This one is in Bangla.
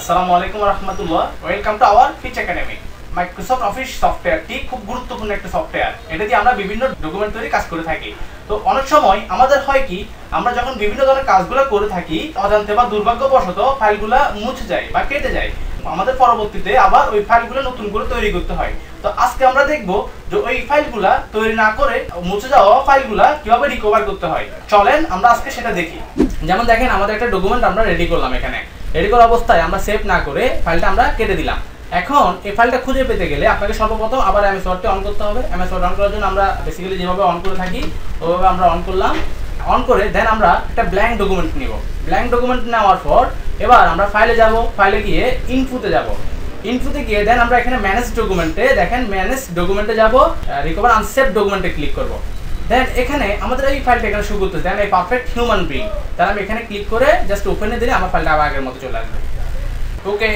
আসসালামু আলাইকুম রাহমাতুল্লাহ। ওয়েলকাম টু আওয়ার ফিচ একাডেমি। মাইক্রোসফট অফিস সফটওয়্যারটি খুব গুরুত্বপূর্ণ একটা সফটওয়্যার। এটা দিয়ে আমরা বিভিন্ন ডকুমেন্ট তৈরি কাজ করে থাকি। তো অনেক সময় আমাদের হয় কি, আমরা যখন বিভিন্ন ধরনের কাজগুলো করে থাকি অজান্তে বা দুর্ভাগ্যবশত ফাইলগুলো মুছে যায় বা কেটে যায়। আমাদের পরবর্তীতে আবার ওই ফাইলগুলো নতুন করে তৈরি করতে হয়। তো আজকে আমরা দেখব যে ওই ফাইলগুলা তৈরি না করে মুছে যাওয়া ফাইলগুলা কিভাবে রিকভার করতে হয়। চলেন আমরা আজকে সেটা দেখি। যেমন দেখেন, আমাদের একটা ডকুমেন্ট আমরা রেডি করলাম। এখানে রেডি করা অবস্থায় আমরা সেভ না করে ফাইলটা আমরা কেটে দিলাম। এখন এই ফাইলটা খুঁজে পেতে গেলে আপনাকে সর্বপ্রথম আবার এমএস ওয়ার্ডটি অন করতে হবে। এমএস ওয়ার্ড অন করার জন্য আমরা বেসিক্যালি যেভাবে অন করে থাকি ওইভাবে আমরা অন করলাম। অন করে দেন আমরা একটা ব্ল্যাঙ্ক ডকুমেন্ট নিব। ব্ল্যাঙ্ক ডকুমেন্ট নেওয়ার পর এবার আমরা ফাইলে যাব। ফাইলে গিয়ে ইনফোতে যাব। ইনফোতে গিয়ে দেন আমরা এখানে ম্যানেজ ডকুমেন্টে, দেখেন ম্যানেজ ডকুমেন্টে যাব, রিকভার আনসেভ ডকুমেন্টে ক্লিক করব। দেন এখানে আমাদের এই ফাইলটা এখানে শুরু করতেছে, দেন এই পারফেক্ট হিউম্যান বিং। তাহলে আমি এখানে ক্লিক করে জাস্ট ওপেনে দিলে আমার ফাইলটা আবার আগের মতো চলে আসবে। ওকে।